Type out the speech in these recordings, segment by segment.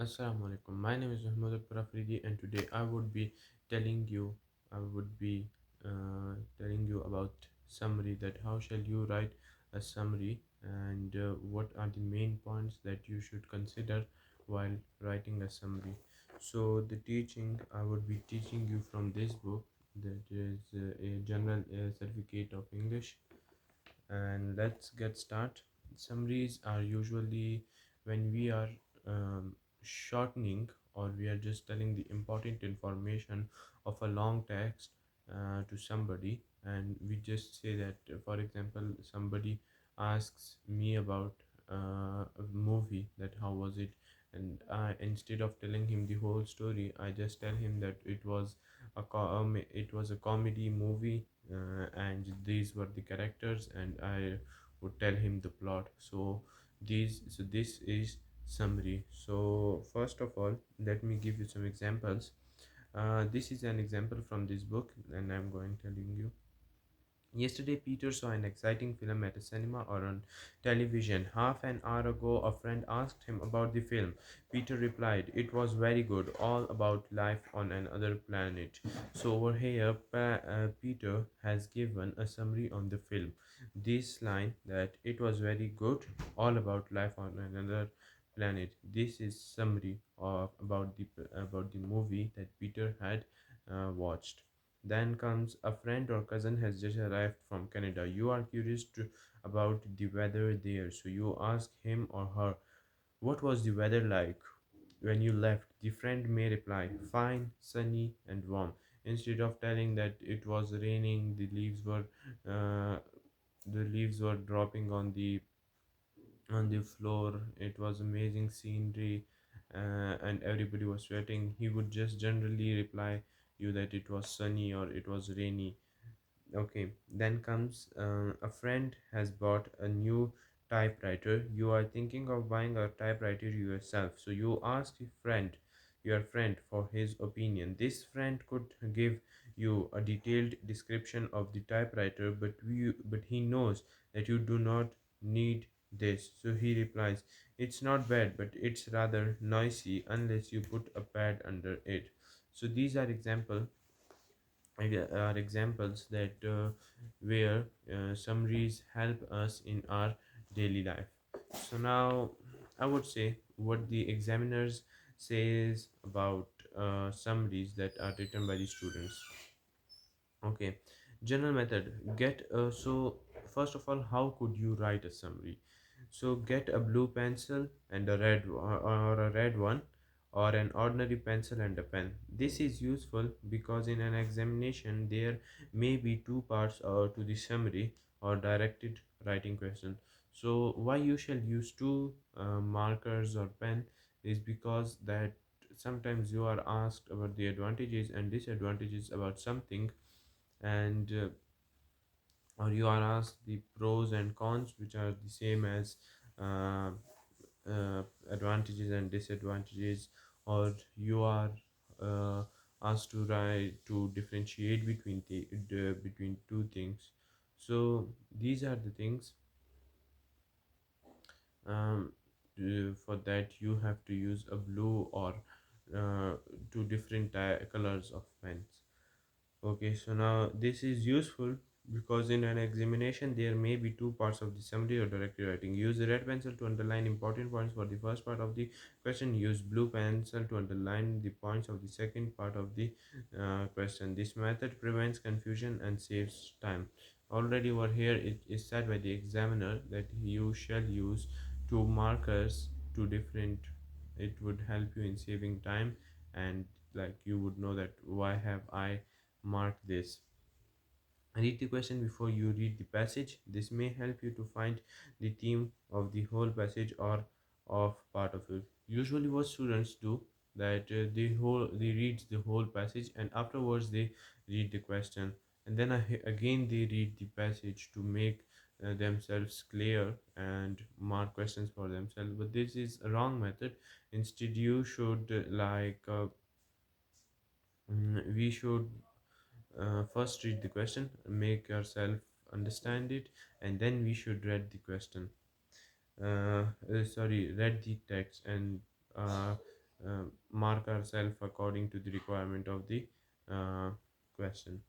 Assalamu alaikum. My name is Muhammad Akbar Afridi, and today telling you, I would be telling you about summary, that how shall you write a summary, and what are the main points that you should consider while writing a summary. So the teaching I would be teaching you from this book, that is a general certificate of English, and let's get started. Summaries are usually when we are shortening, or we are just telling the important information of a long text to somebody, and we just say that, for example, somebody asks me about a movie, that how was it, and instead of telling him the whole story, I just tell him that it was a comedy movie, and these were the characters, and I would tell him the plot. So this is summary. So first of all, let me give you some examples. This is an example from this book, and I'm going telling you. Yesterday, Peter saw an exciting film at a cinema or on television. Half an hour ago, a friend asked him about the film. Peter replied, "It was very good, all about life on another planet." So, over here, Peter has given a summary on the film. This line, that it was very good, all about life on another planet. This is summary of about the movie that Peter had watched. Then comes a friend or cousin has just arrived from Canada. You are about the weather there, so you ask him or her, "What was the weather like when you left?" The friend may reply, "Fine, sunny, and warm." Instead of telling that it was raining, uh, the leaves were dropping on the floor. It was amazing scenery, and everybody was sweating. He would just generally reply you that it was sunny or it was rainy. Okay, then comes a friend has bought a new typewriter. You are thinking of buying a typewriter yourself, so you ask your friend, for his opinion. This friend could give you a detailed description of the typewriter, but he knows that you do not need this, so he replies, "It's not bad, but it's rather noisy unless you put a pad under it." So these are examples that where summaries help us in our daily life. So now I would say what the examiners says about summaries that are written by the students. Okay, general method. Get so first of all, how could you write a summary? So get a blue pencil and a or a red one, or an ordinary pencil and a pen. This is useful because in an examination there may be two parts to the summary or directed writing question. So why you shall use two markers or pen is because that sometimes you are asked about the advantages and disadvantages about something, and or you are asked the pros and cons, which are the same as uh, advantages and disadvantages, or you are uh, asked to write to differentiate between between two things. So these are the things. um, for that you have to use a blue or uh, two different colors of pens. Okay, so now this is useful because in an examination there may be two parts of the summary or directed writing. Use the red pencil to underline important points for the first part of the question. Use blue pencil to underline the points of the second part of the question. This method prevents confusion and saves time. Already over here it is said by the examiner that you shall use two markers, two different. It would help you in saving time, and like you would know that why have I mark this. Read the question before you read the passage. This may help you to find the theme of the whole passage or of part of it. Usually, what students do, that they read the whole passage, and afterwards they read the question, and then again they read the passage to make themselves clear and mark questions for themselves. But this is a wrong method. Instead, you should we should first read the question, make yourself understand it, and then we should read the question. Sorry, read the text, and uh, mark ourselves according to the requirement of the uh, question.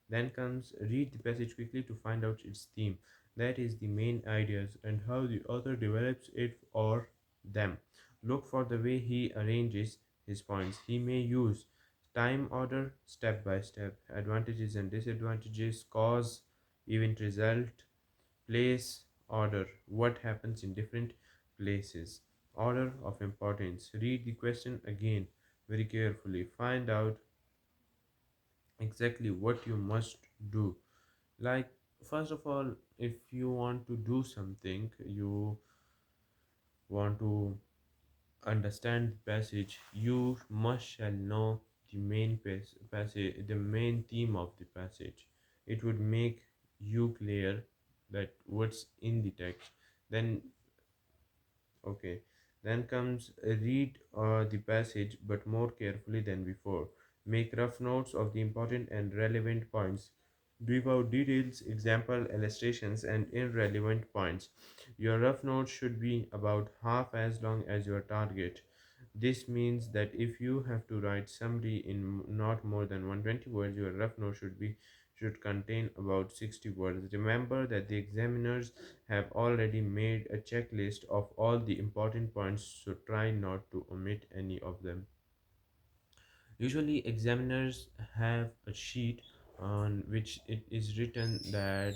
Then comes read the passage quickly to find out its theme, that is the main ideas and how the author develops it or them. Look for the way he arranges his points. He may use time order, step by step, advantages and disadvantages, cause, event, result, place, order, what happens in different places, order of importance. Read the question again very carefully. Find out exactly what you must do. Like, first of all, if you want to do something, you want to understand the passage, you must shall know the main passage, the main theme of the passage. It would make you clear that what's in the text. Then okay, then comes read the passage but more carefully than before. Make rough notes of the important and relevant points. Leave out details, example, illustrations, and irrelevant points. Your rough notes should be about half as long as your target. This means that if you have to write summary in not more than 120 words, your rough note should contain about 60 words. Remember that the examiners have already made a checklist of all the important points, so try not to omit any of them. Usually, examiners have a sheet on which it is written that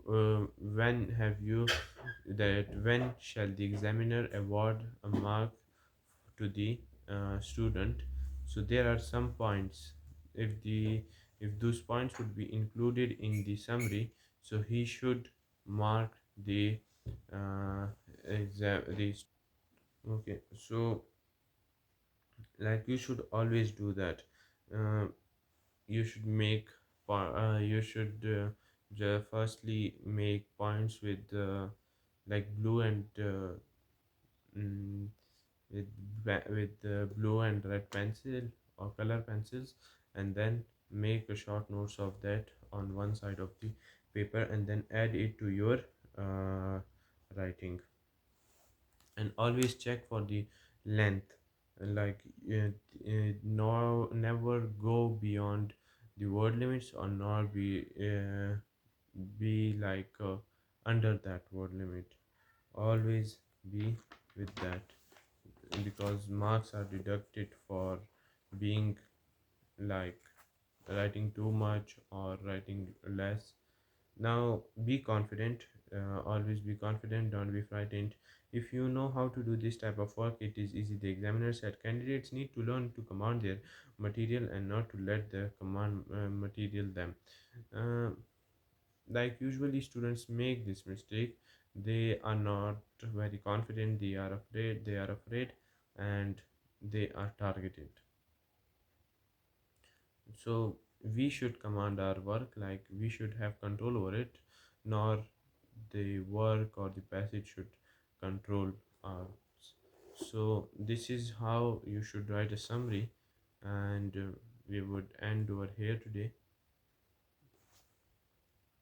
when have you that when shall the examiner award a mark to the student. So there are some points. If those points would be included in the summary, so he should mark the exam the okay. So like you should always do that. uh, you should make you should firstly make points with like blue and mm, with blue and red pencil or color pencils, and then make a short notes of that on one side of the paper and then add it to your uh, writing. And always check for the length. Like no, never go beyond the word limits or nor be like under that word limit. Always be with that, because marks are deducted for being like writing too much or writing less. Now be confident, always be confident, don't be frightened. If you know how to do this type of work, it is easy. The examiner said candidates need to learn to command their material and not to let the command material them. Uh, like usually students make this mistake. They are not very confident, they are afraid, and they are targeted. So we should command our work, like we should have control over it, nor the work or the passage should control us. So this is how you should write a summary, and we would end over here today.